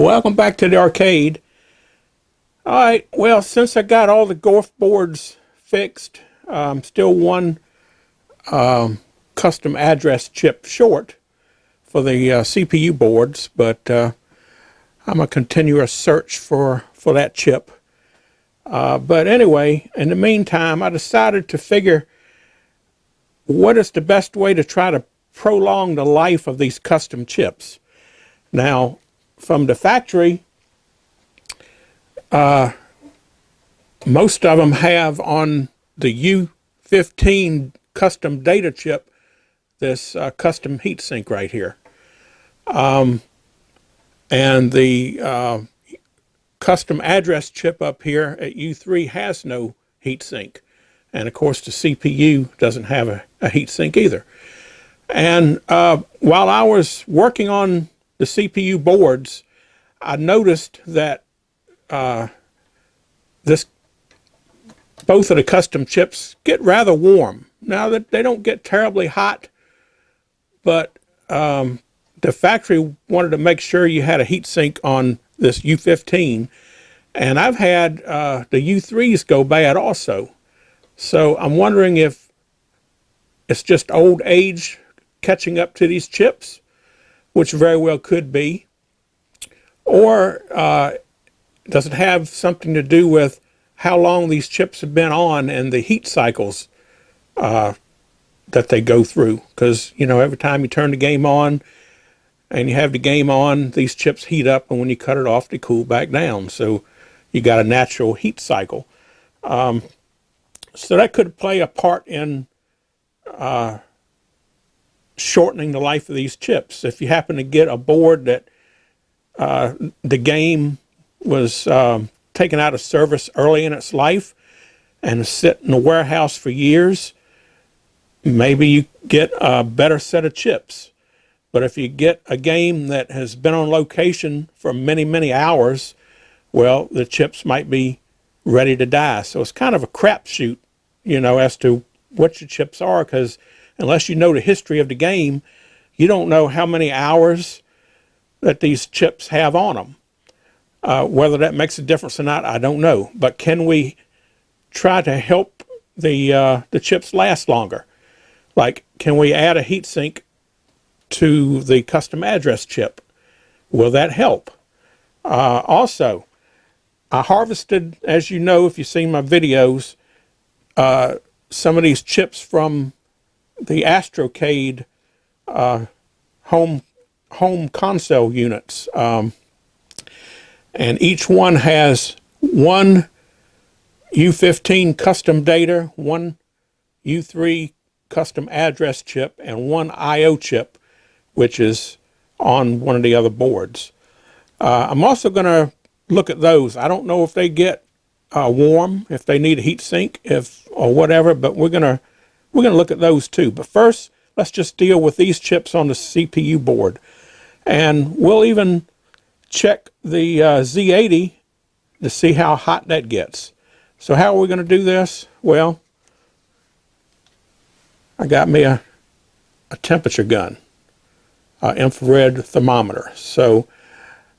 Welcome back to the arcade. Alright, well, since I got all the GORF boards fixed, still one custom address chip short for the CPU boards, but I'm going to continue a search for that chip. But anyway, in the meantime, I decided to figure what is the best way to try to prolong the life of these custom chips. Now, from the factory, most of them have on the U15 custom data chip this custom heatsink right here. And the custom address chip up here at U3 has no heatsink. And of course the CPU doesn't have a heatsink either. And while I was working on the CPU boards, I noticed that both of the custom chips get rather warm. Now that they don't get terribly hot, but the factory wanted to make sure you had a heatsink on this U15, and I've had the U3s go bad also. So I'm wondering if it's just old age catching up to these chips, which very well could be, or does it have something to do with how long these chips have been on and the heat cycles that they go through? Because, you know, every time you turn the game on and you have the game on, these chips heat up, and when you cut it off, they cool back down. So you got a natural heat cycle. So that could play a part in shortening the life of these chips. If you happen to get a board that the game was taken out of service early in its life and sit in a warehouse for years, maybe you get a better set of chips. But if you get a game that has been on location for many, many hours, well, the chips might be ready to die. So it's kind of a crapshoot, you know, as to what your chips are, because unless you know the history of the game, you don't know how many hours that these chips have on them. Whether that makes a difference or not, I don't know. But can we try to help the chips last longer? Like, can we add a heatsink to the custom address chip? Will that help? Also, I harvested, as you know, if you've seen my videos, some of these chips from the Astrocade home console units. And each one has one U15 custom data, one U3 custom address chip, and one I/O chip, which is on one of the other boards. I'm also going to look at those. I don't know if they get warm, if they need a heat sink, or whatever, but we're gonna look at those too. But first, let's just deal with these chips on the CPU board, and we'll even check the Z80 to see how hot that gets. So how are we going to do this? Well, I got me a temperature gun, infrared thermometer. So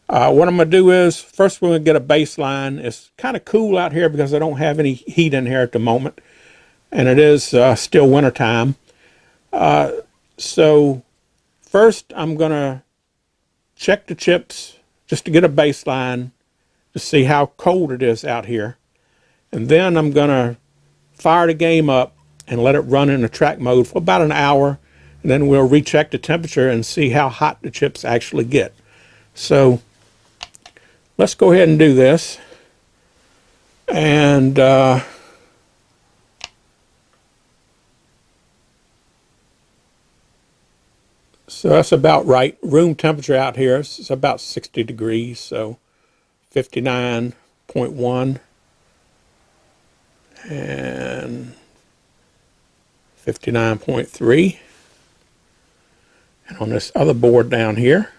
what I'm going to do is, first we're going to get a baseline. It's kind of cool out here because I don't have any heat in here at the moment, and it is still winter time. So first I'm going to check the chips just to get a baseline to see how cold it is out here. And then I'm going to fire the game up and let it run in a track mode for about an hour, and then we'll recheck the temperature and see how hot the chips actually get. So let's go ahead and do this. And so that's about right. Room temperature out here is about 60 degrees, so 59.1 and 59.3. And on this other board down here,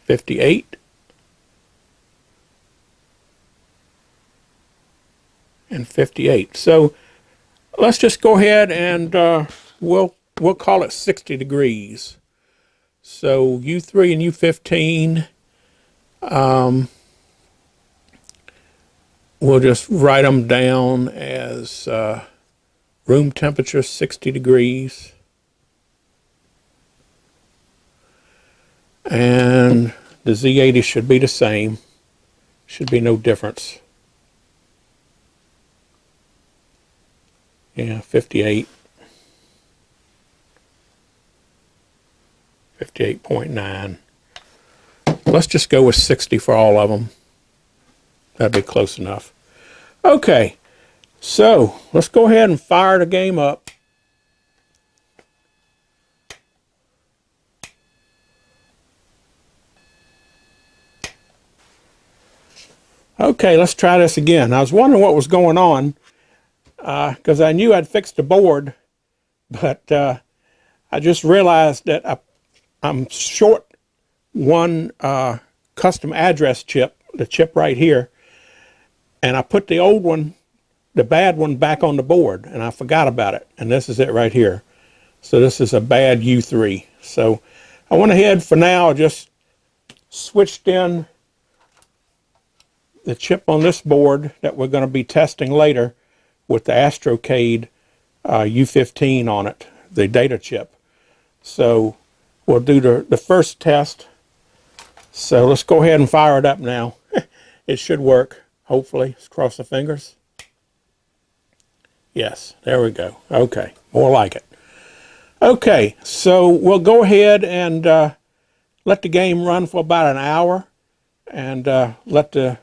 58 and 58. So let's just go ahead and we'll call it 60 degrees. So U3 and U15, we'll just write them down as room temperature 60 degrees. And the Z80 should be the same. Should be no difference. Yeah, 58. 58.9. Let's just go with 60 for all of them. That'd be close enough. Okay, so let's go ahead and fire the game up. Okay, let's try this again. I was wondering what was going on because I knew I'd fixed the board, but I just realized that I'm short one custom address chip, the chip right here, and I put the old one, the bad one, back on the board, and I forgot about it, and this is it right here. So this is a bad U3. So I went ahead for now, just switched in the chip on this board that we're going to be testing later with the Astrocade U15 on it, the data chip. So we'll do the first test. So let's go ahead and fire it up now. It should work, hopefully. Let's cross the fingers. Yes, there we go. Okay, more like it. Okay, so we'll go ahead and let the game run for about an hour and let the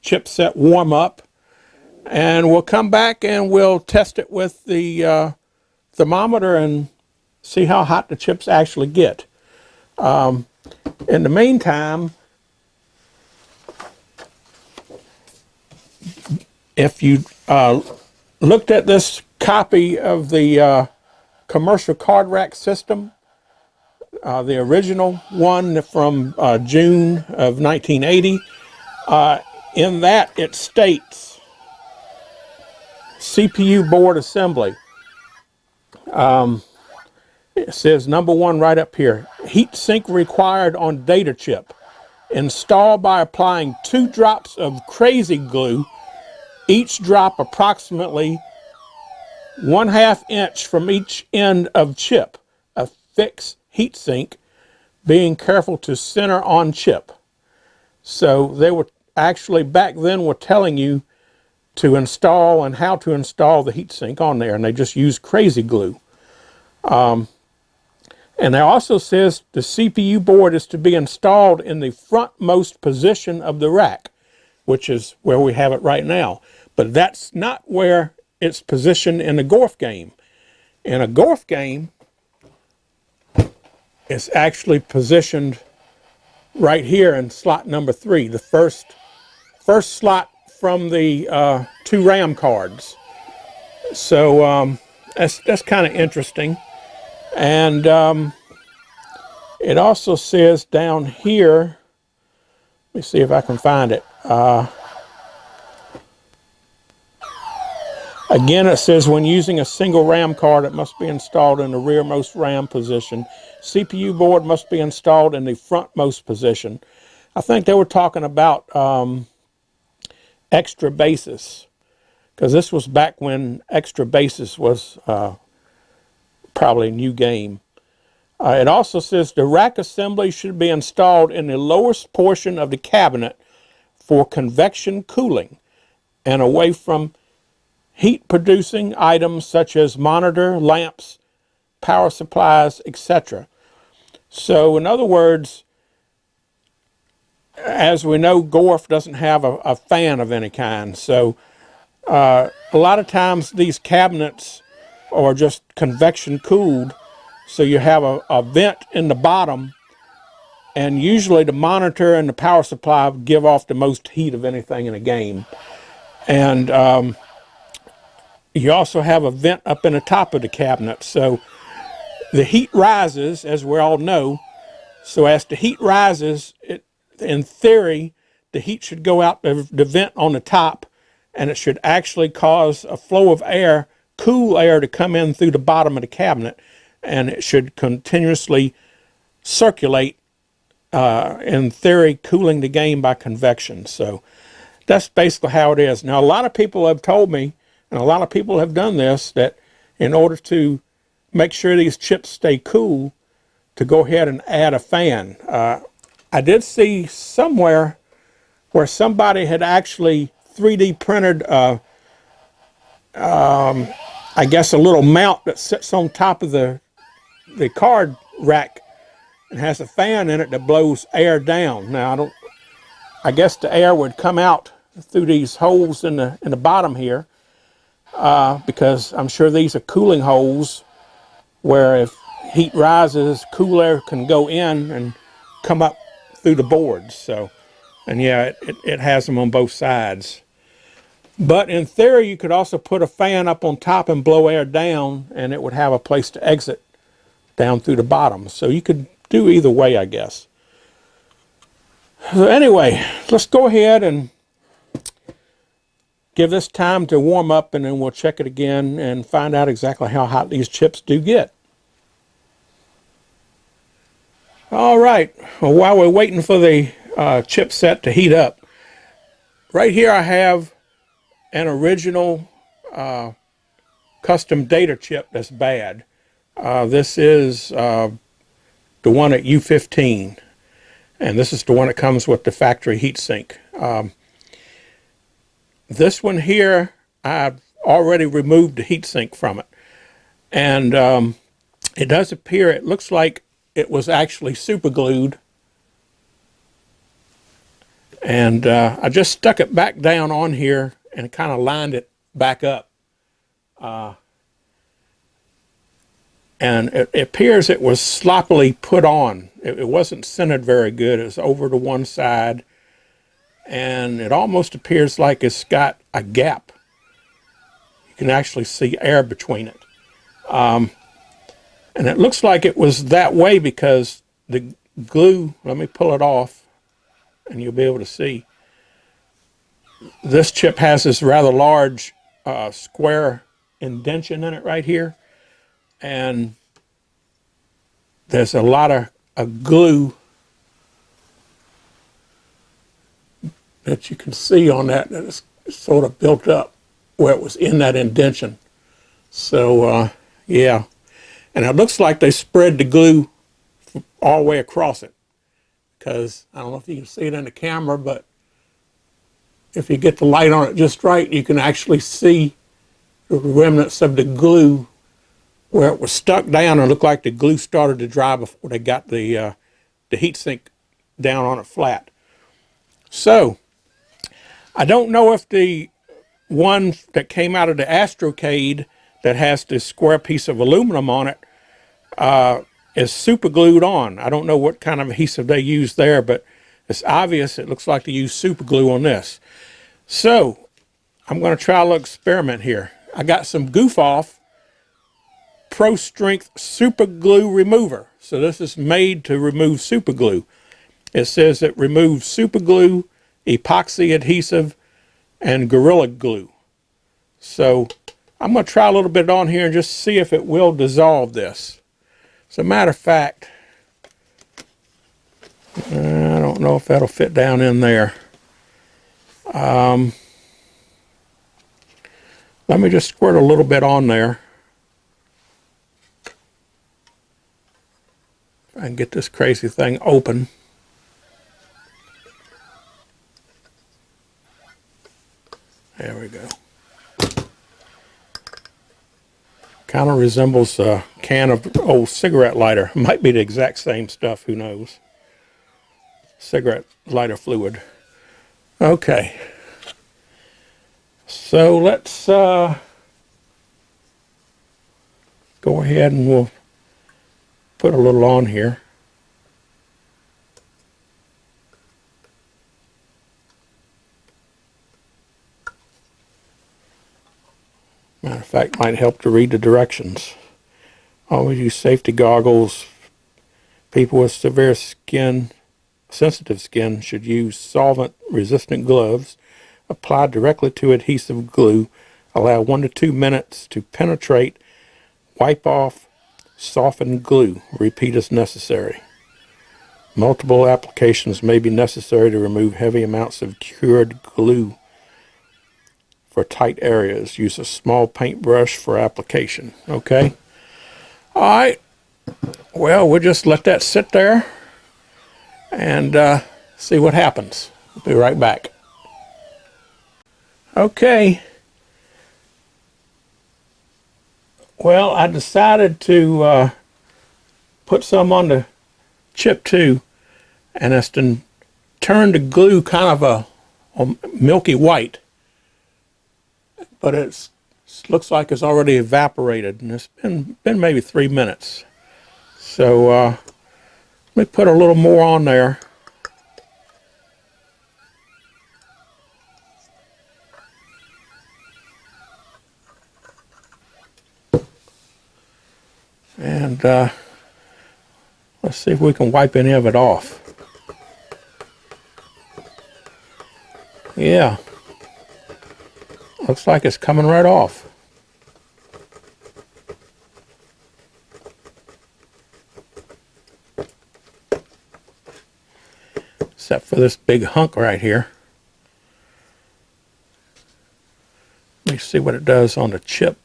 chipset warm up. And we'll come back and we'll test it with the thermometer and see how hot the chips actually get. In the meantime, if you looked at this copy of the commercial card rack system, the original one from June of 1980, in that it states CPU board assembly. It says number 1 right up here, heat sink required on data chip. Install by applying 2 drops of crazy glue, each drop approximately 1/2 inch from each end of chip. Affix heat sink, being careful to center on chip. So they were actually back then were telling you to install and how to install the heat sink on there, and they just used crazy glue. And it also says the CPU board is to be installed in the frontmost position of the rack, which is where we have it right now. But that's not where it's positioned in the GORF game. In a GORF game, it's actually positioned right here in slot number 3, the first slot from the 2 RAM cards. So that's kind of interesting. And it also says down here, let me see if I can find it. Again, it says when using a single RAM card, it must be installed in the rearmost RAM position. CPU board must be installed in the frontmost position. I think they were talking about extra basis, because this was back when extra basis was probably a new game. It also says the rack assembly should be installed in the lowest portion of the cabinet for convection cooling and away from heat producing items such as monitor, lamps, power supplies, etc. So in other words, as we know, GORF doesn't have a fan of any kind. So a lot of times these cabinets are just convection cooled. So you have a vent in the bottom, and usually the monitor and the power supply give off the most heat of anything in a game. And you also have a vent up in the top of the cabinet. So the heat rises, as we all know. So as the heat rises, in theory, the heat should go out the vent on the top, and it should actually cause a flow of air, cool air, to come in through the bottom of the cabinet. And it should continuously circulate, in theory, cooling the game by convection. So that's basically how it is. Now, a lot of people have told me, and a lot of people have done this, that in order to make sure these chips stay cool, to go ahead and add a fan. I did see somewhere where somebody had actually 3D printed, I guess, a little mount that sits on top of the card rack and has a fan in it that blows air down. Now, I guess the air would come out through these holes in the bottom here, because I'm sure these are cooling holes where if heat rises, cool air can go in and come up through the boards. So, and yeah, it has them on both sides. But in theory, you could also put a fan up on top and blow air down, and it would have a place to exit down through the bottom. So you could do either way, I guess. So anyway, let's go ahead and give this time to warm up, and then we'll check it again and find out exactly how hot these chips do get. All right, well, while we're waiting for the chipset to heat up, right here I have an original custom data chip that's bad. This is the one at U15, and this is the one that comes with the factory heatsink. This one here, I've already removed the heatsink from it, and it does appear, it looks like it was actually super glued, and I just stuck it back down on here and kind of lined it back up, and it appears it was sloppily put on. It wasn't centered very good. It was over to one side, and it almost appears like it's got a gap. You can actually see air between it. And it looks like it was that way because the glue, let me pull it off and you'll be able to see. This chip has this rather large square indentation in it right here. And there's a lot of glue that you can see on that is sort of built up where it was in that indentation. So, yeah. And it looks like they spread the glue all the way across it, because I don't know if you can see it in the camera, but if you get the light on it just right, you can actually see the remnants of the glue where it was stuck down, and looked like the glue started to dry before they got the heatsink down on it flat. So I don't know if the one that came out of the Astrocade that has this square piece of aluminum on it is super glued on. I don't know what kind of adhesive they use there, but it's obvious it looks like they use super glue on this. So I'm going to try a little experiment here. I got some Goof Off Pro Strength Super Glue Remover. So this is made to remove super glue. It says it removes super glue, epoxy adhesive, and Gorilla Glue. So I'm going to try a little bit on here and just see if it will dissolve this. As a matter of fact, I don't know if that'll fit down in there. Let me just squirt a little bit on there. If I can get this crazy thing open. There we go. Kind of resembles a can of old cigarette lighter. Might be the exact same stuff, who knows. Cigarette lighter fluid. Okay. So let's go ahead and we'll put a little on here. Matter of fact, might help to read the directions. Always use safety goggles. People with severe skin, sensitive skin, should use solvent-resistant gloves. Apply directly to adhesive glue. Allow 1 to 2 minutes to penetrate. Wipe off. Soften glue. Repeat as necessary. Multiple applications may be necessary to remove heavy amounts of cured glue for tight areas. Use a small paintbrush for application. Okay. All right. Well, we'll just let that sit there and see what happens. We'll be right back. Okay. Well, I decided to put some on the chip too, and it's turned the glue kind of a milky white, but it looks like it's already evaporated, and it's been maybe 3 minutes. So let me put a little more on there. And let's see if we can wipe any of it off. Yeah, looks like it's coming right off. Except for this big hunk right here. Let me see what it does on the chip.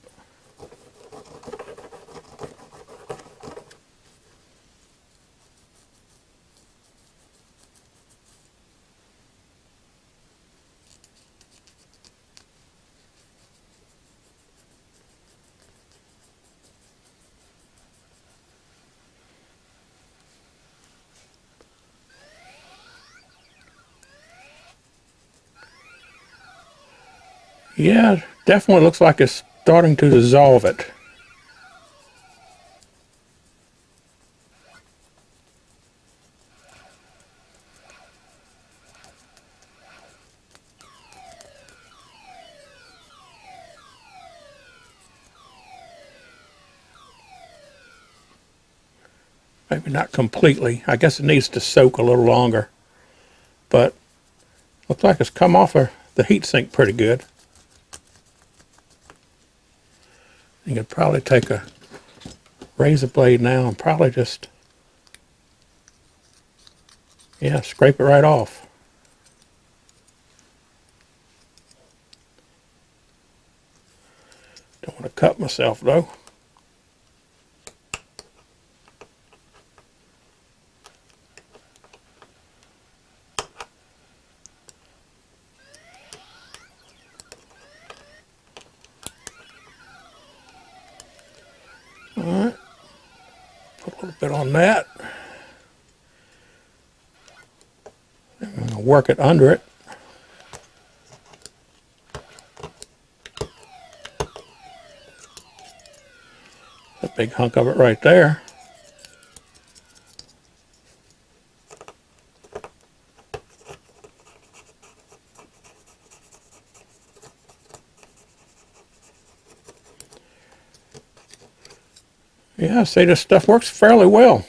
Yeah, definitely looks like it's starting to dissolve it. Maybe not completely. I guess it needs to soak a little longer. But looks like it's come off of the heat sink pretty good. You could probably take a razor blade now and probably just, yeah, scrape it right off. Don't want to cut myself though. All right, put a little bit on that. I'm going to work it under it. A big hunk of it right there. Yeah, I say this stuff works fairly well.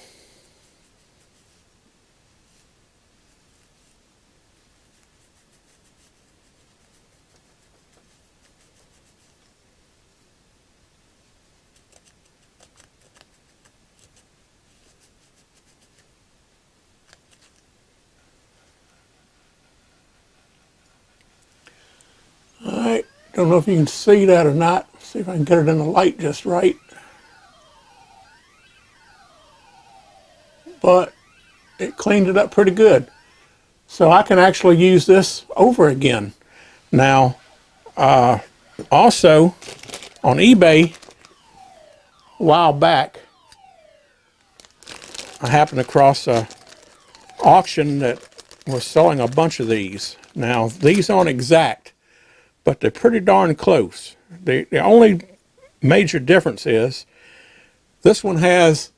All right, don't know if you can see that or not. See if I can get it in the light just right. But it cleaned it up pretty good. So I can actually use this over again. Now, also on eBay a while back, I happened across an auction that was selling a bunch of these. Now, these aren't exact, but they're pretty darn close. The only major difference is this one has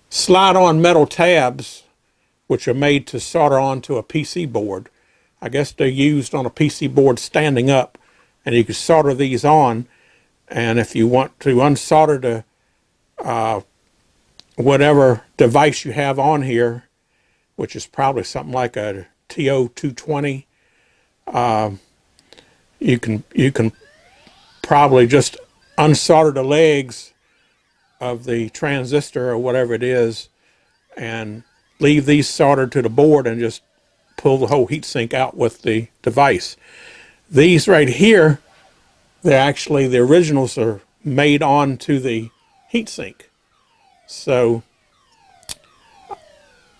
slide-on metal tabs which are made to solder onto a PC board. I guess they're used on a PC board standing up, and you can solder these on, and if you want to unsolder the whatever device you have on here, which is probably something like a TO220, you can probably just unsolder the legs of the transistor or whatever it is, and leave these soldered to the board and just pull the whole heatsink out with the device. These right here, they're actually, the originals are made onto the heatsink. So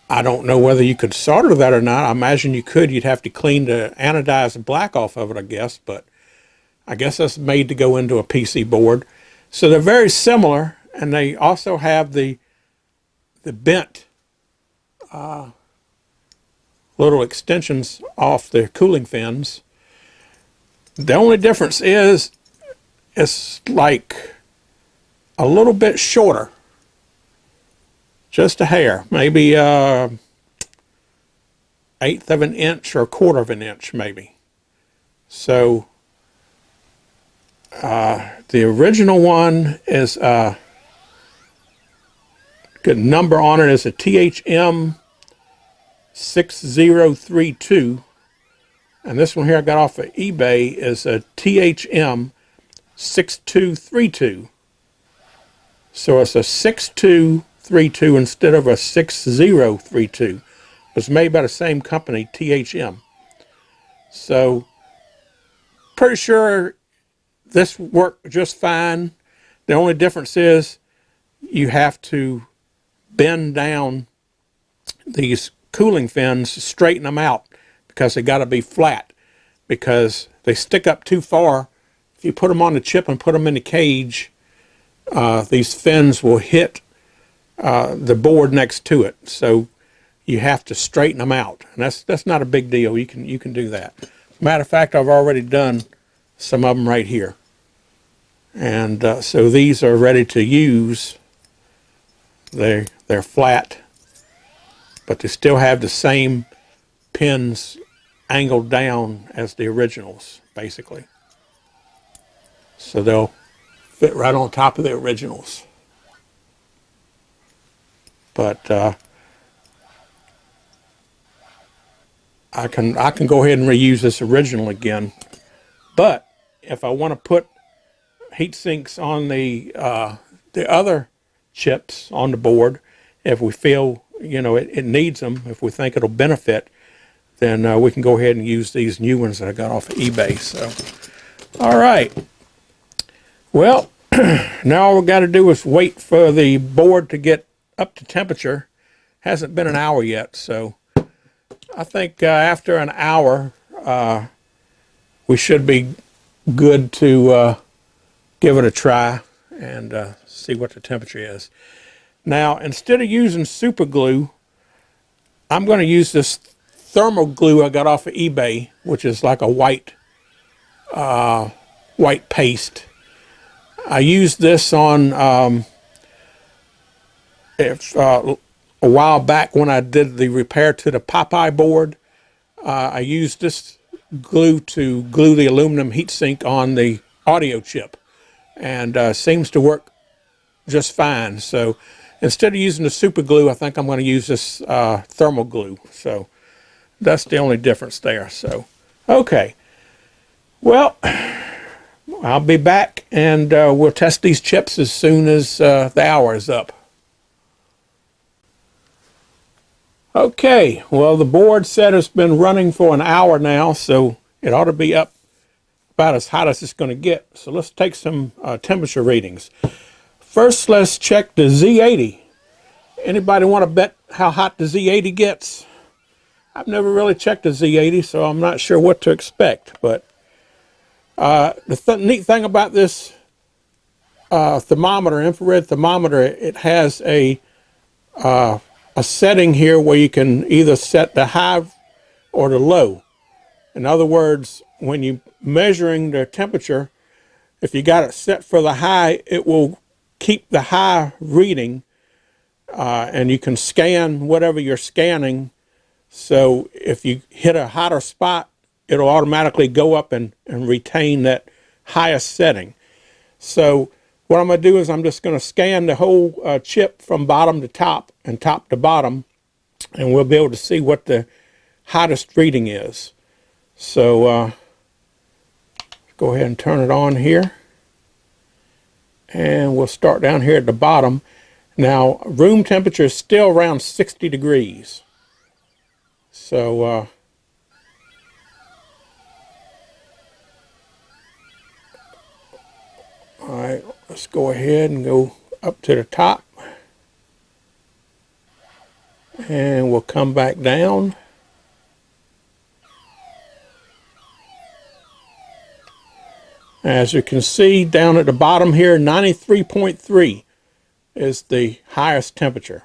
I don't know whether you could solder that or not. I imagine you could. You'd have to clean the anodized black off of it, I guess, but I guess that's made to go into a PC board. So they're very similar, and they also have the bent little extensions off the cooling fins. The only difference is it's like a little bit shorter, just a hair, maybe eighth of an inch or a quarter of an inch maybe. So the original one is good number on it is a THM 6032, and this one here I got off of eBay is a THM 6232. So it's a 6232 instead of a 6032. It was made by the same company, THM. So pretty sure this worked just fine. The only difference is you have to bend down these cooling fins to straighten them out, because they got to be flat, because they stick up too far. If you put them on the chip and put them in the cage, these fins will hit the board next to it. So you have to straighten them out, and that's not a big deal. You can do that. Matter of fact, I've already done some of them right here, and so these are ready to use. They're flat, but they still have the same pins angled down as the originals, basically. So they'll fit right on top of the originals. But I can go ahead and reuse this original again. But if I want to put heat sinks on the other chips on the board, if we feel it needs them, if we think it'll benefit, then we can go ahead and use these new ones that I got off of eBay. So, all right. Well, now all we got to do is wait for the board to get up to temperature. Hasn't been an hour yet, so I think after an hour we should be good to give it a try and see what the temperature is. Now, instead of using super glue, I'm going to use this thermal glue I got off of eBay, which is like a white paste. I used this on a while back when I did the repair to the Popeye board. I used this glue to glue the aluminum heatsink on the audio chip, and seems to work just fine. So instead of using the super glue, I think I'm going to use this thermal glue. So that's the only difference there. So, okay. Well, I'll be back, and we'll test these chips as soon as the hour is up. Okay, well, the board said it's been running for an hour now, so it ought to be up about as hot as it's going to get. So let's take some temperature readings. First, let's check the Z80. Anybody want to bet how hot the Z80 gets? I've never really checked the Z80, so I'm not sure what to expect. But the neat thing about this thermometer, infrared thermometer, it has a setting here where you can either set the high or the low. In other words, when you're measuring the temperature, if you got it set for the high, it will keep the high reading, and you can scan whatever you're scanning. So if you hit a hotter spot, it'll automatically go up and retain that highest setting. So what I'm going to do is I'm just going to scan the whole chip from bottom to top and top to bottom, and we'll be able to see what the hottest reading is. So go ahead and turn it on here, and we'll start down here at the bottom. Now, room temperature is still around 60 degrees. So, all right, let's go ahead and go up to the top. And we'll come back down. As you can see down at the bottom here, 93.3 is the highest temperature.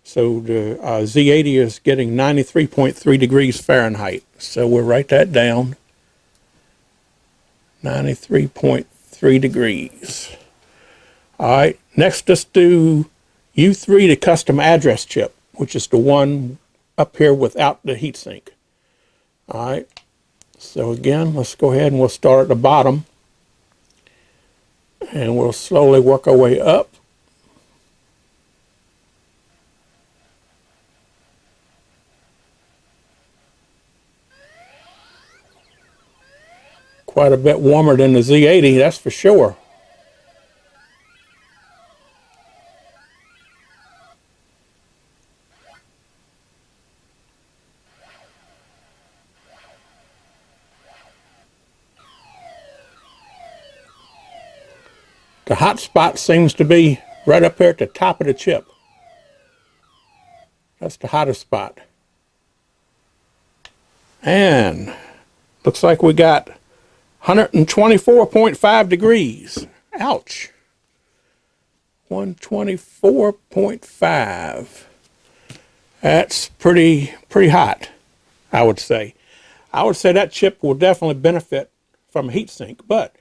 So the Z80 is getting 93.3 degrees Fahrenheit. So we'll write that down. 93.3 degrees. All right, next let's do U3, the custom address chip, which is the one up here without the heatsink. All right, so again, let's go ahead and we'll start at the bottom. And we'll slowly work our way up. Quite a bit warmer than the Z80, that's for sure. The hot spot seems to be right up here at the top of the chip. That's the hottest spot. And looks like we got 124.5 degrees. Ouch. 124.5. That's pretty hot, I would say. I would say that chip will definitely benefit from a heat sink, but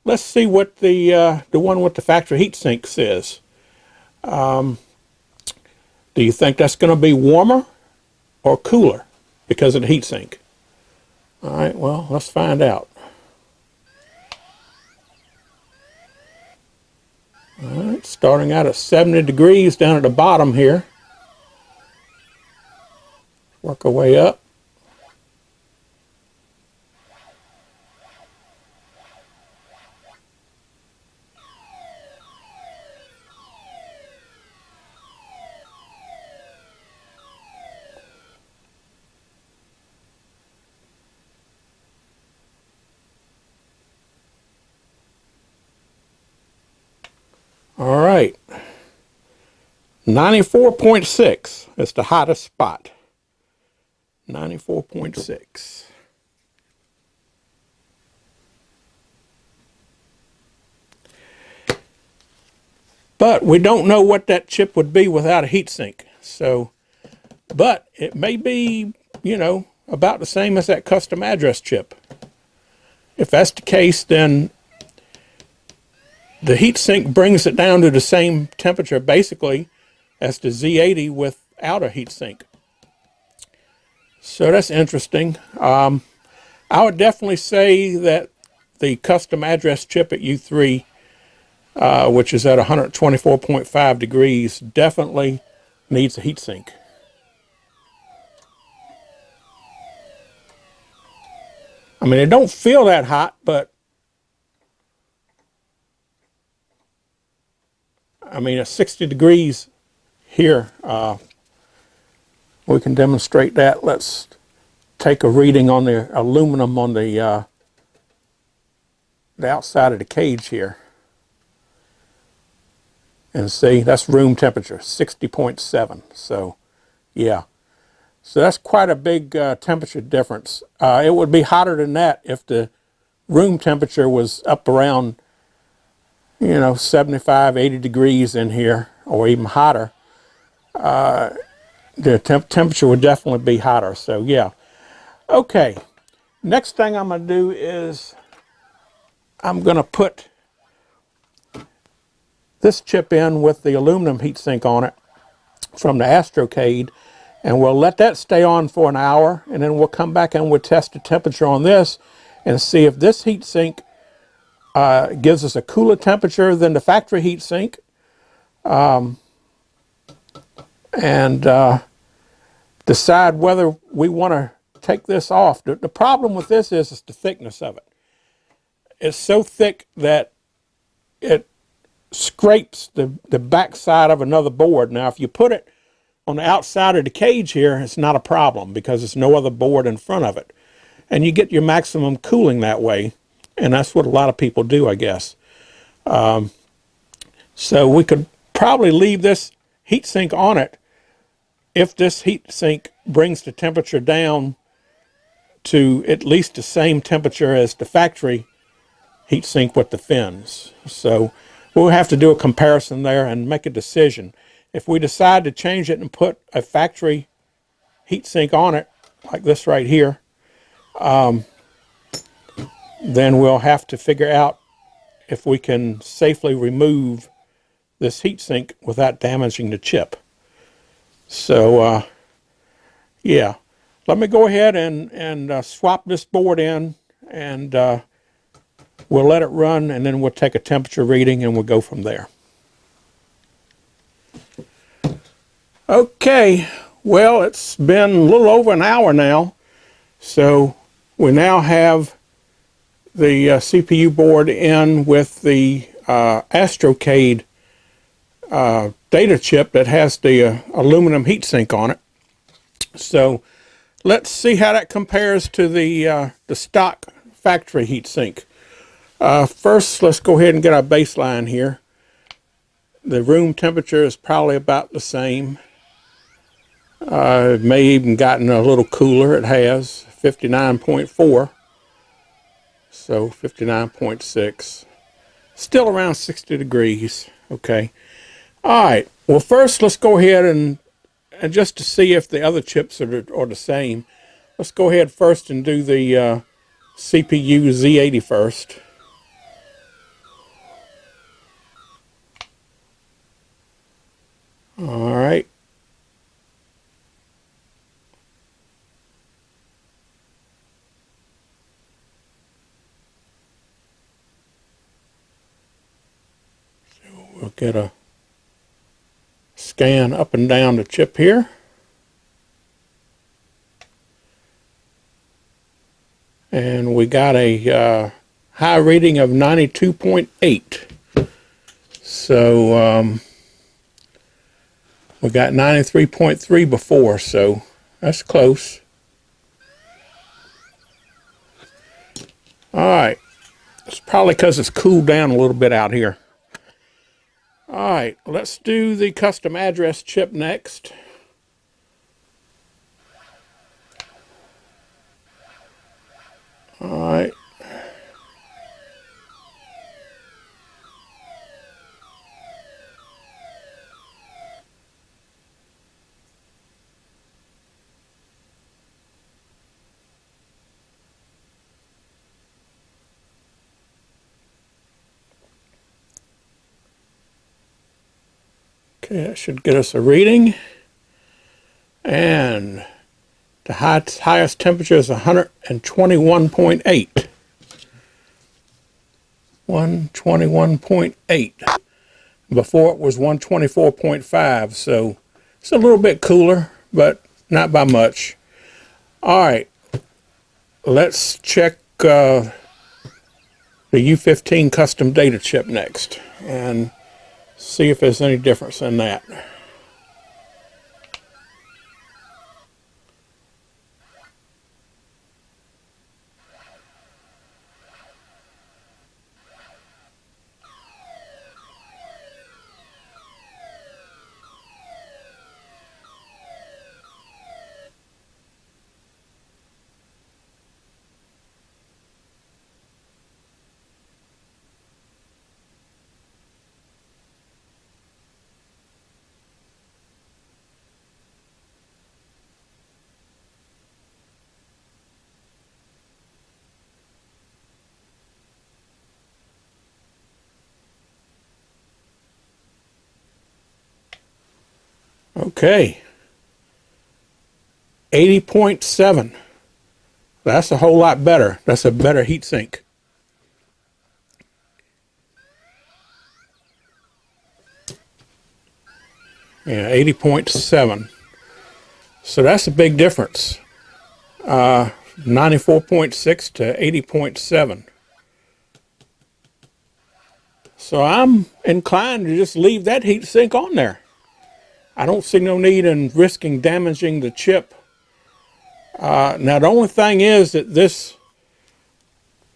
let's see what the one with the factory heat sink says. Do you think that's going to be warmer or cooler because of the heat sink? All right, well, let's find out. All right, starting out at 70 degrees down at the bottom here. Work our way up. All right, 94.6 is the hottest spot. 94.6. But we don't know what that chip would be without a heatsink. So, but it may be, you know, about the same as that custom address chip. If that's the case, then the heatsink brings it down to the same temperature basically as the Z80 without a heatsink. So that's interesting. I would definitely say that the custom address chip at U3, which is at 124.5 degrees, definitely needs a heatsink. I mean, it don't feel that hot, but I mean, at 60 degrees here, we can demonstrate that. Let's take a reading on the aluminum on the outside of the cage here. And see, that's room temperature, 60.7. So, yeah. So that's quite a big temperature difference. It would be hotter than that if the room temperature was up around, you know, 75, 80 degrees in here, or even hotter. The temperature would definitely be hotter. So, yeah. Okay. Next thing I'm going to do is I'm going to put this chip in with the aluminum heatsink on it from the Astrocade, and we'll let that stay on for an hour, and then we'll come back and we'll test the temperature on this and see if this heatsink gives us a cooler temperature than the factory heatsink, and decide whether we want to take this off. The problem with this is the thickness of it. It's so thick that it scrapes the back side of another board. Now, if you put it on the outside of the cage here, it's not a problem because there's no other board in front of it. And you get your maximum cooling that way. And that's what a lot of people do, I guess. So we could probably leave this heatsink on it if this heatsink brings the temperature down to at least the same temperature as the factory heatsink with the fins. So we'll have to do a comparison there and make a decision. If we decide to change it and put a factory heatsink on it, like this right here, then we'll have to figure out if we can safely remove this heatsink without damaging the chip. So, yeah, let me go ahead and swap this board in, and we'll let it run, and then we'll take a temperature reading, and we'll go from there. Okay, well, it's been a little over an hour now, so we now have the CPU board in with the Astrocade data chip that has the aluminum heatsink on it. So let's see how that compares to the stock factory heatsink. First, let's go ahead and get our baseline here. The room temperature is probably about the same. It may even gotten a little cooler. It has 59.4. So 59.6. Still around 60 degrees. Okay. All right. Well, first, let's go ahead and just to see if the other chips are the same, let's go ahead first and do the CPU Z80 first. All right. So we'll get a scan up and down the chip here. And we got a high reading of 92.8. So we got 93.3 before, so that's close. All right. It's probably because it's cooled down a little bit out here. All right, let's do the custom address chip next. All right. Okay, that should get us a reading. And the highest temperature is 121.8. 121.8. Before it was 124.5, so it's a little bit cooler, but not by much. All right, let's check the U15 custom data chip next and see if there's any difference in that. Okay, 80.7. That's a whole lot better. That's a better heat sink. Yeah, 80.7. So that's a big difference. 94.6 to 80.7. So I'm inclined to just leave that heat sink on there. I don't see no need in risking damaging the chip. Now the only thing is that this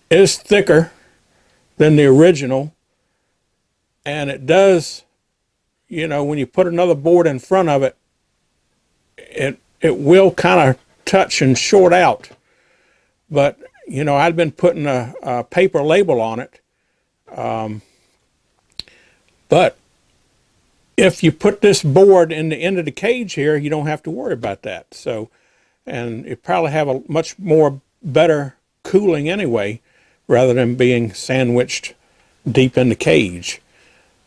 is thicker than the original, and it does, you know, when you put another board in front of it, it will kind of touch and short out. But, you know, I'd been putting a paper label on it. But if you put this board in the end of the cage here, you don't have to worry about that. So, and it probably have a much more better cooling anyway, rather than being sandwiched deep in the cage.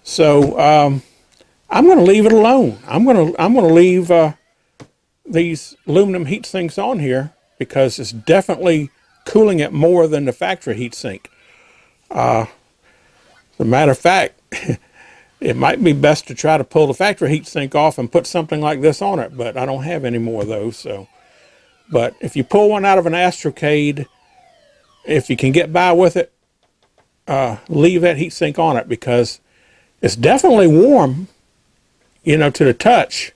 So I'm going to leave it alone. I'm going to leave these aluminum heat sinks on here because it's definitely cooling it more than the factory heat sink. As a matter of fact, it might be best to try to pull the factory heat sink off and put something like this on it, but I don't have any more of those. So, but if you pull one out of an Astrocade, if you can get by with it, leave that heat sink on it because it's definitely warm, you know, to the touch,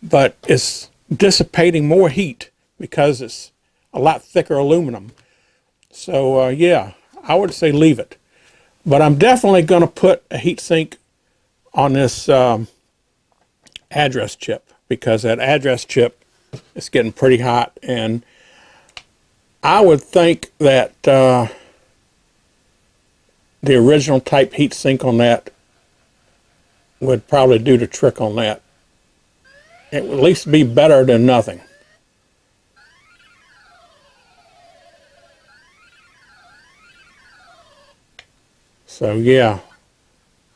but it's dissipating more heat because it's a lot thicker aluminum. So yeah, I would say leave it. But I'm definitely going to put a heat sink on this address chip because that address chip is getting pretty hot, and I would think that the original type heat sink on that would probably do the trick on that. It would at least be better than nothing. So yeah,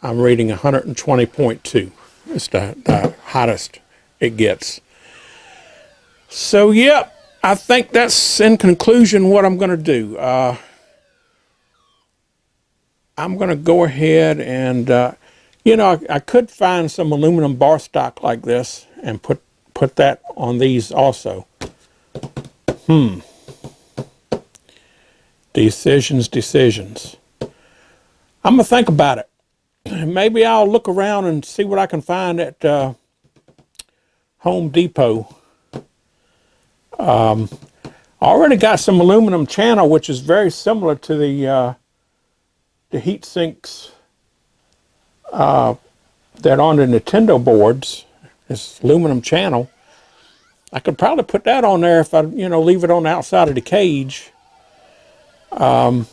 I'm reading 120.2. It's the hottest it gets. So yeah, I think that's in conclusion what I'm going to do. I'm going to go ahead and, you know, I could find some aluminum bar stock like this and put that on these also. Decisions. I'm going to think about it. Maybe I'll look around and see what I can find at Home Depot. I already got some aluminum channel, which is very similar to the heat sinks that on the Nintendo boards. It's aluminum channel. I could probably put that on there if I, you know, leave it on the outside of the cage. Only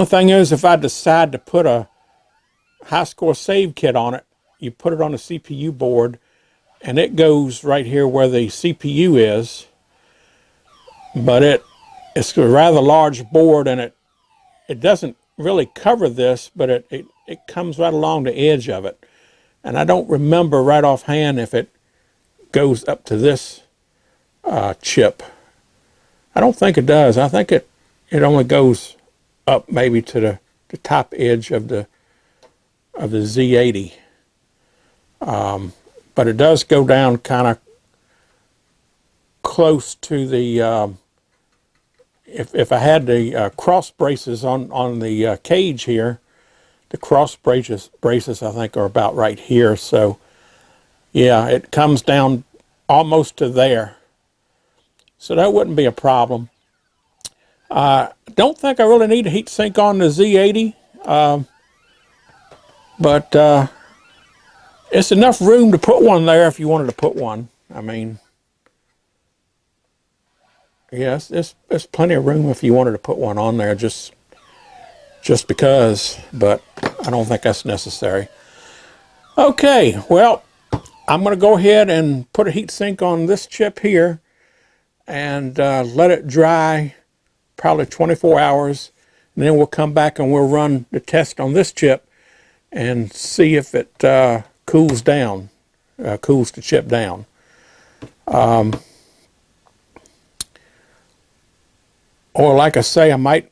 thing is, if I decide to put a high score save kit on it, you put it on the CPU board, and it goes right here where the CPU is. But it's a rather large board, and it doesn't really cover this, but it comes right along the edge of it. And I don't remember right offhand if it goes up to this chip. I don't think it does. I think it only goes up maybe to the top edge of the Z80. But it does go down kind of close to the, if I had the cross braces on the cage here, the cross braces I think are about right here. So yeah, it comes down almost to there. So that wouldn't be a problem. Don't think I really need a heat sink on the Z80, but it's enough room to put one there if you wanted to put one. I mean, yes, there's plenty of room if you wanted to put one on there just because, but I don't think that's necessary. Okay, well, I'm going to go ahead and put a heat sink on this chip here and let it dry probably 24 hours, and then we'll come back and we'll run the test on this chip and see if it cools down, cools the chip down. Or like I say, I might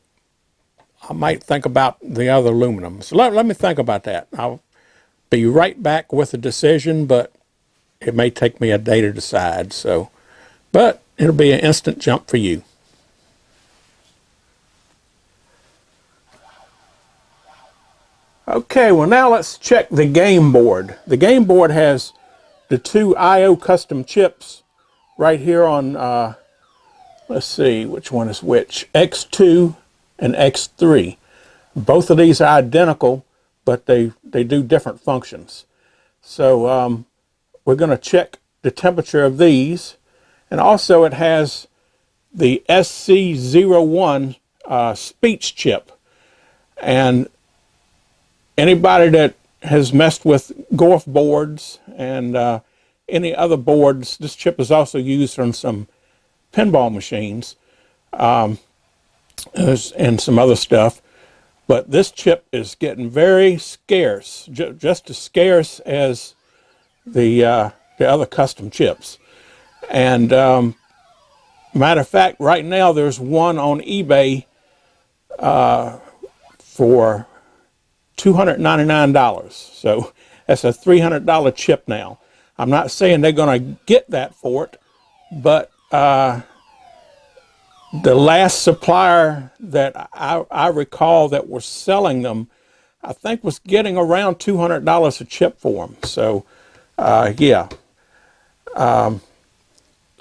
think about the other aluminum. So let me think about that. I'll be right back with a decision, but it may take me a day to decide. So, but it'll be an instant jump for you. Okay, well now let's check the game board. The game board has the two I/O custom chips right here on, let's see, which one is which, X2 and X3. Both of these are identical, but they do different functions. So we're going to check the temperature of these. And also it has the SC01 speech chip. And anybody that has messed with GORF boards and any other boards, this chip is also used on some pinball machines and some other stuff. But this chip is getting very scarce, just as scarce as the other custom chips. And matter of fact, right now there's one on eBay for $299. So that's a $300 chip now. I'm not saying they're going to get that for it, but the last supplier that I recall that was selling them, I think was getting around $200 a chip for them. So yeah.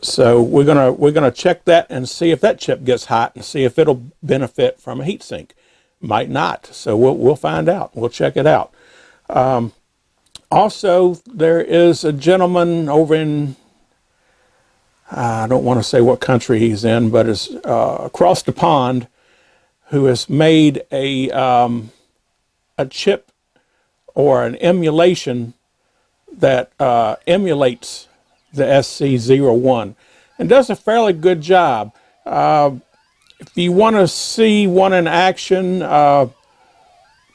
So we're gonna check that and see if that chip gets hot and see if it'll benefit from a heat sink. Might not. So we'll find out. We'll check it out. Also, there is a gentleman over in, I don't want to say what country he's in, but it's across the pond, who has made a chip or an emulation that emulates the SC01 and does a fairly good job. If you want to see one in action,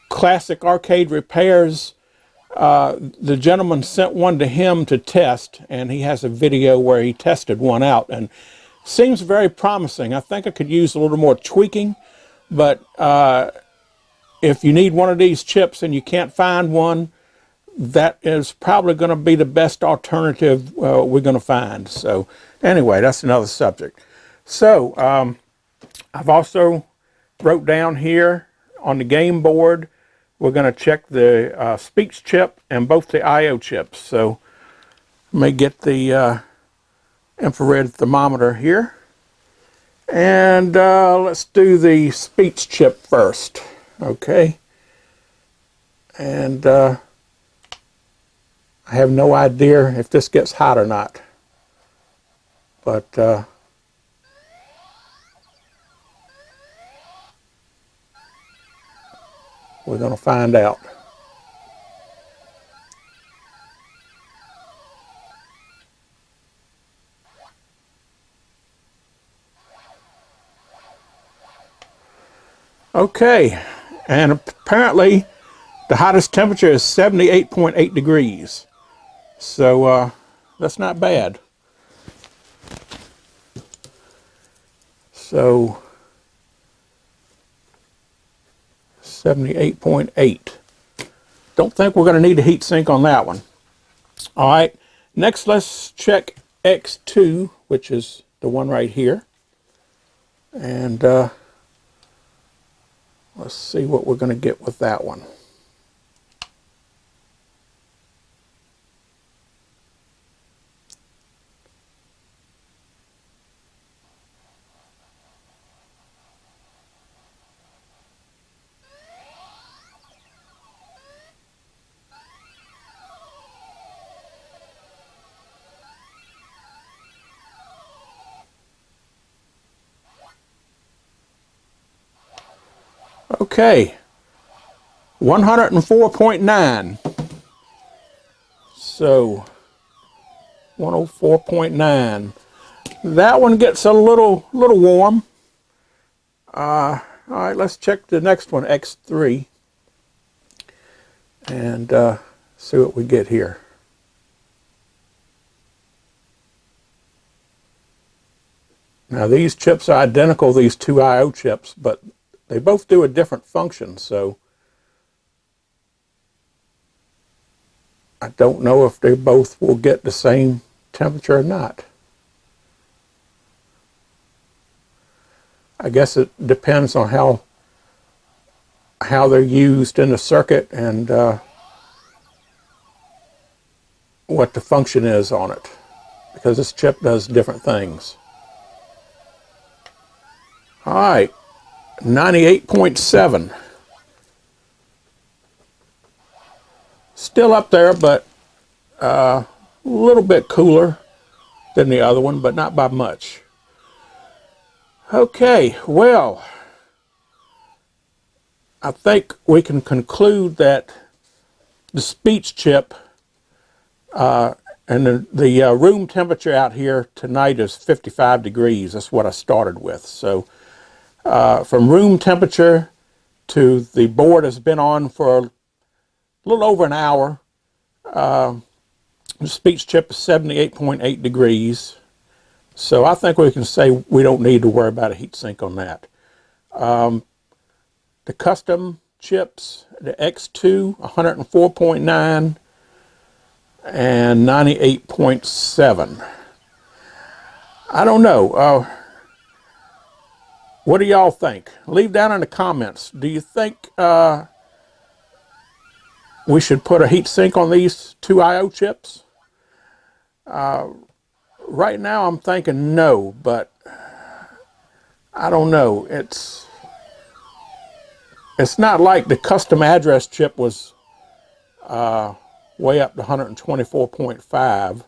Classic Arcade Repairs, the gentleman sent one to him to test, and he has a video where he tested one out, and seems very promising. I think I could use a little more tweaking, but if you need one of these chips and you can't find one, that is probably going to be the best alternative we're going to find. So anyway, that's another subject. So I've also wrote down here on the game board, we're going to check the speech chip and both the I/O chips. So let me get the infrared thermometer here. And let's do the speech chip first. Okay. And I have no idea if this gets hot or not. But we're going to find out. Okay, and apparently the hottest temperature is 78.8 degrees. So that's not bad. So 78.8. Don't think we're going to need a heat sink on that one. All right, next let's check X2, which is the one right here. And let's see what we're going to get with that one. Okay, 104.9. So 104.9. That one gets a little warm. All right, let's check the next one, X3, and see what we get here. Now these chips are identical, these two I/O chips, but they both do a different function, so I don't know if they both will get the same temperature or not. I guess it depends on how how they're used in the circuit and what the function is on it, because this chip does different things. All right, 98.7. Still up there, but a little bit cooler than the other one, but not by much. Okay, well, I think we can conclude that the speech chip and the room temperature out here tonight is 55 degrees. That's what I started with. So from room temperature to the board has been on for a little over an hour. The speech chip is 78.8 degrees. So I think we can say we don't need to worry about a heat sink on that. The custom chips, the X2, 104.9 and 98.7. I don't know. What do y'all think? Leave down in the comments. Do you think we should put a heat sink on these two I/O chips? Right now I'm thinking no, but I don't know. It's not like the custom address chip was way up to 124.5.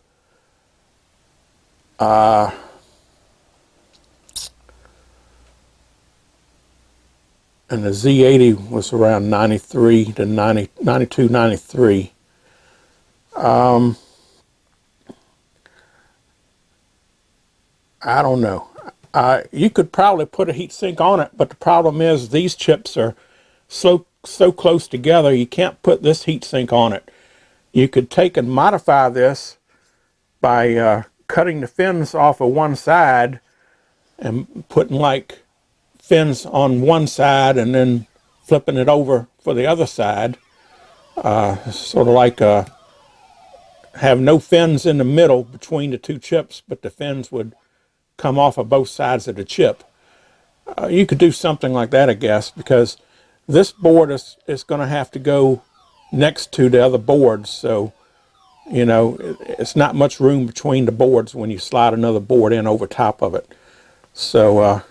And the Z80 was around 93 to 92, 93. I don't know. You could probably put a heat sink on it, but the problem is these chips are so close together, you can't put this heat sink on it. You could take and modify this by cutting the fins off of one side and putting like fins on one side and then flipping it over for the other side. Sort of like have no fins in the middle between the two chips, but the fins would come off of both sides of the chip. You could do something like that, I guess, because this board is going to have to go next to the other boards, so you know it's not much room between the boards when you slide another board in over top of it. So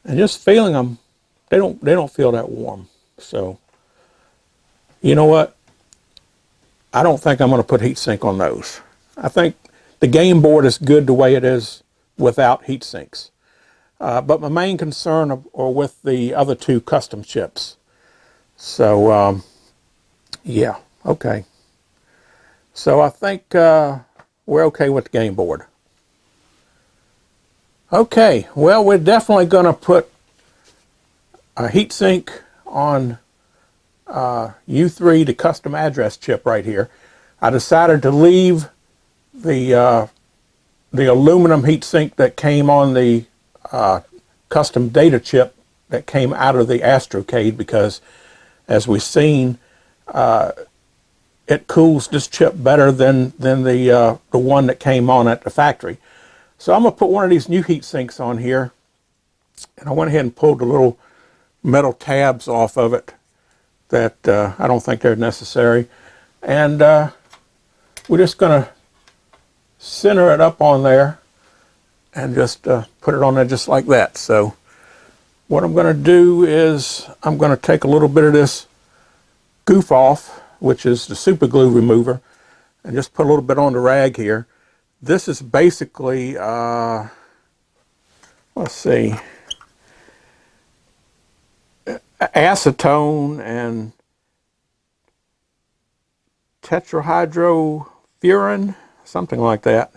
and just feeling them, they don't feel that warm. So you know what, I don't think I'm going to put heat sink on those. I think the game board is good the way it is without heat sinks. But my main concern are with the other two custom chips. So yeah, okay. So I think we're okay with the game board. Okay, well, we're definitely going to put a heat sink on U3, the custom address chip right here. I decided to leave the aluminum heat sink that came on the custom data chip that came out of the Astrocade, because as we've seen, it cools this chip better than the one that came on at the factory. So I'm going to put one of these new heat sinks on here, and I went ahead and pulled the little metal tabs off of it that I don't think they're necessary, and we're just going to center it up on there and just put it on there just like that. So what I'm going to do is I'm going to take a little bit of this goof off, which is the super glue remover, and just put a little bit on the rag here. This is basically let's see, acetone and tetrahydrofuran, something like that.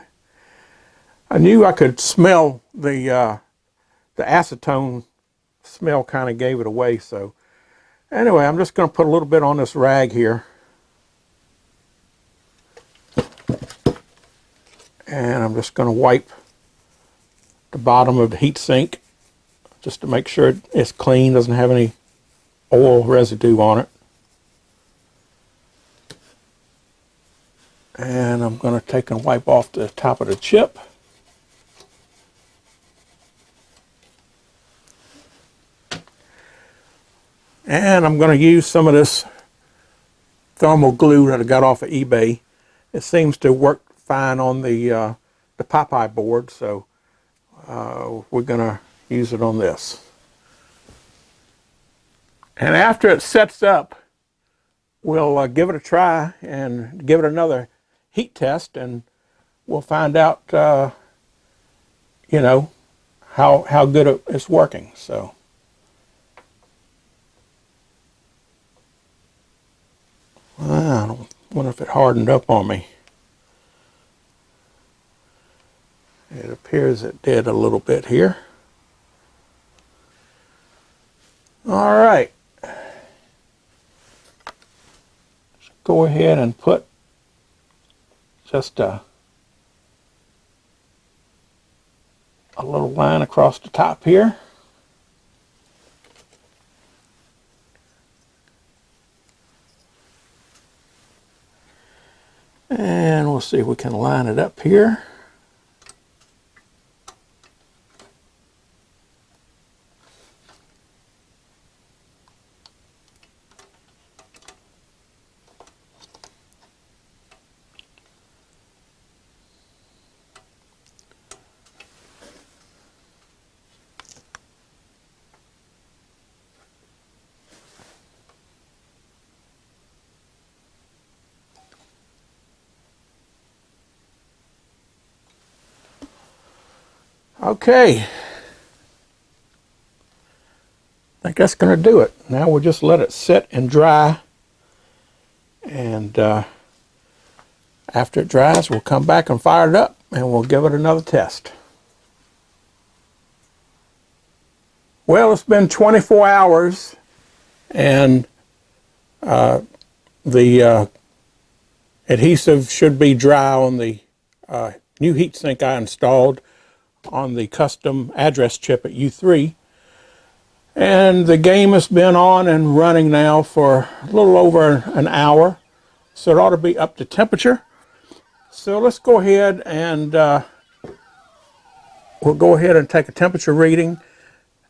I knew I could smell the acetone smell, kind of gave it away. So anyway, I'm just going to put a little bit on this rag here, and I'm just going to wipe the bottom of the heat sink just to make sure it's clean, doesn't have any oil residue on it. And I'm going to take and wipe off the top of the chip. And I'm going to use some of this thermal glue that I got off of eBay. It seems to work fine on the Popeye board, so we're going to use it on this. And after it sets up, we'll give it a try and give it another heat test, and we'll find out, you know, how good it's working. So, I don't wonder if it hardened up on me. It appears it did a little bit here. All right. Go ahead and put just a little line across the top here. And we'll see if we can line it up here. Okay, I think that's going to do it. Now we'll just let it sit and dry, and after it dries, we'll come back and fire it up, and we'll give it another test. Well, it's been 24 hours, and the adhesive should be dry on the new heatsink I installed on the custom address chip at U3. And the game has been on and running now for a little over an hour, so it ought to be up to temperature. So let's go ahead and we'll go ahead and take a temperature reading,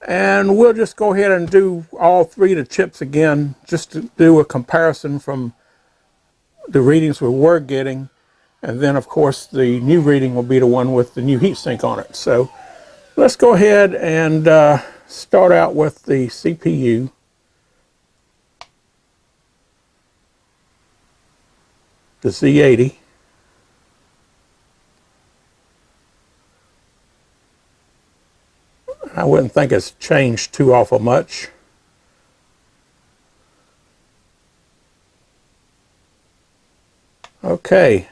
and we'll just go ahead and do all three of the chips again, just to do a comparison from the readings we were getting. And then, of course, the new reading will be the one with the new heatsink on it. So let's go ahead and start out with the CPU. The Z80. I wouldn't think it's changed too awful much. Okay.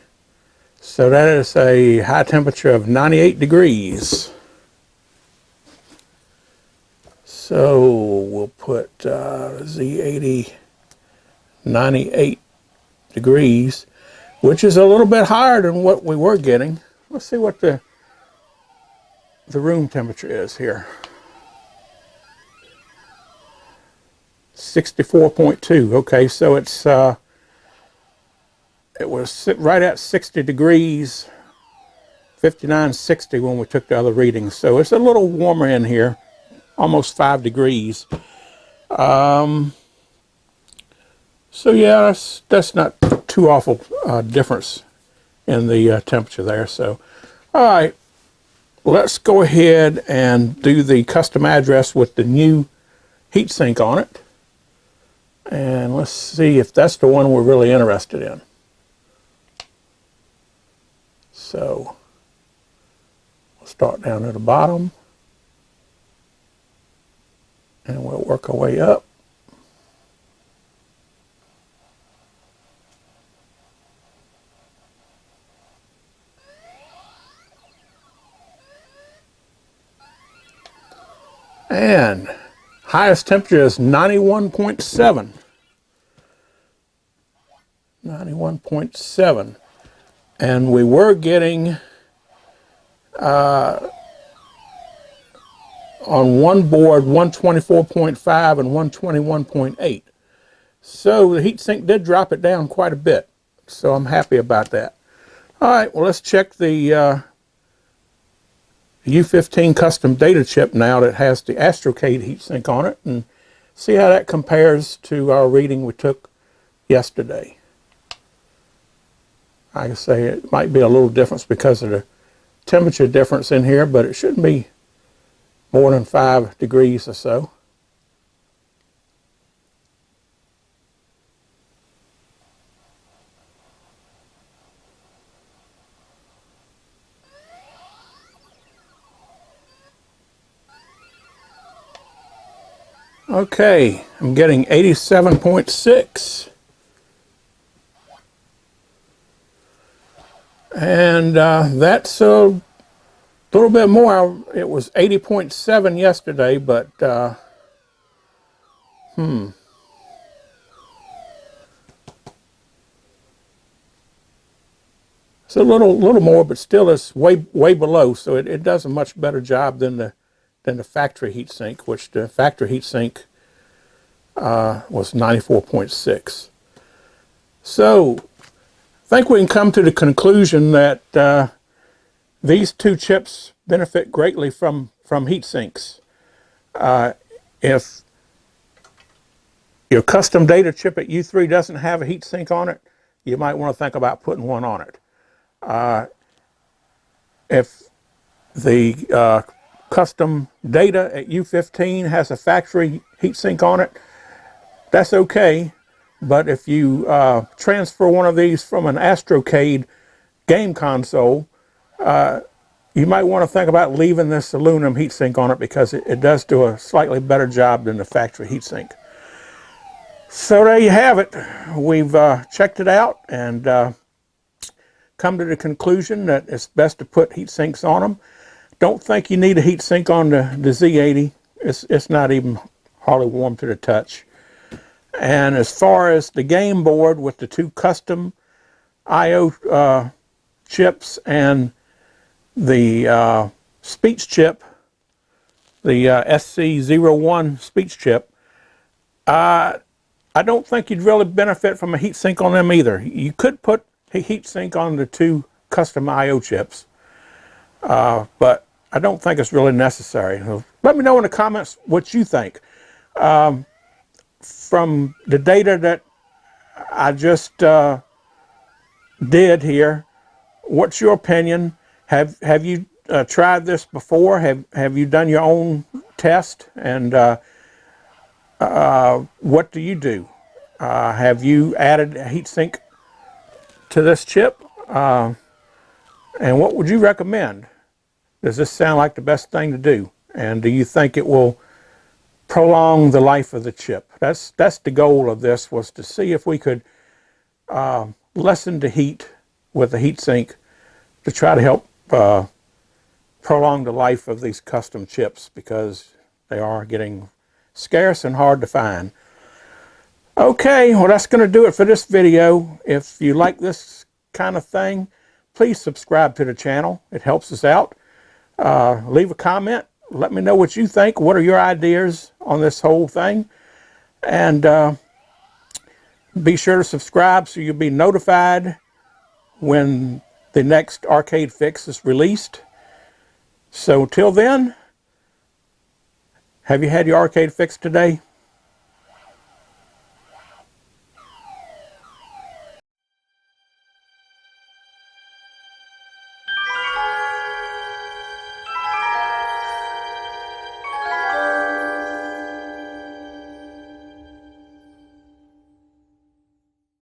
So that is a high temperature of 98 degrees. So we'll put Z80 98 degrees, which is a little bit higher than what we were getting. Let's see what the room temperature is here. 64.2. Okay, so it's it was right at 60 degrees, 59.60 when we took the other readings. So it's a little warmer in here, almost 5 degrees. So yeah, that's not too awful difference in the temperature there. So, all right, let's go ahead and do the custom address with the new heatsink on it. And let's see if that's the one we're really interested in. So we'll start down at the bottom, and we'll work our way up. And highest temperature is 91.7. 91.7. And we were getting, on one board, 124.5 and 121.8. So the heatsink did drop it down quite a bit. So I'm happy about that. All right, well, let's check the U15 custom data chip now that has the Astrocade heatsink on it, and See how that compares to our reading we took yesterday. I say it might be a little difference because of the temperature difference in here, but it shouldn't be more than 5 degrees or so. Okay, I'm getting 87.6. And that's a little bit more. It was 80.7 yesterday, but it's a little more, but still it's way below. So it does a much better job than the factory heatsink, which the factory heatsink was 94.6. So I think we can come to the conclusion that these two chips benefit greatly from heat sinks. If your custom data chip at U3 doesn't have a heat sink on it, you might want to think about putting one on it. If the custom data at U15 has a factory heat sink on it, that's okay. But if you transfer one of these from an Astrocade game console, you might want to think about leaving this aluminum heatsink on it because it does do a slightly better job than the factory heatsink. So there you have it. We've checked it out and come to the conclusion that it's best to put heat sinks on them. Don't think you need a heat sink on the Z80. It's not even hardly warm to the touch. And as far as the game board with the two custom I/O chips and the speech chip, the SC01 speech chip, I don't think you'd really benefit from a heat sink on them either. You could put a heat sink on the two custom I/O chips, but I don't think it's really necessary. Let me know in the comments what you think. From the data that I just did here, what's your opinion? Have you tried this before? Have you done your own test? And what do you do? Have you added a heatsink to this chip? And what would you recommend? Does this sound like the best thing to do? And do you think it will prolong the life of the chip? That's the goal of this, was to see if we could lessen the heat with the heatsink to try to help prolong the life of these custom chips, because they are getting scarce and hard to find. Okay, well, that's going to do it for this video. If you like this kind of thing, please subscribe to the channel. It helps us out. Leave a comment. Let me know what you think. What are your ideas on this whole thing? And be sure to subscribe so you'll be notified when the next arcade fix is released. So till then, have you had your arcade fix today?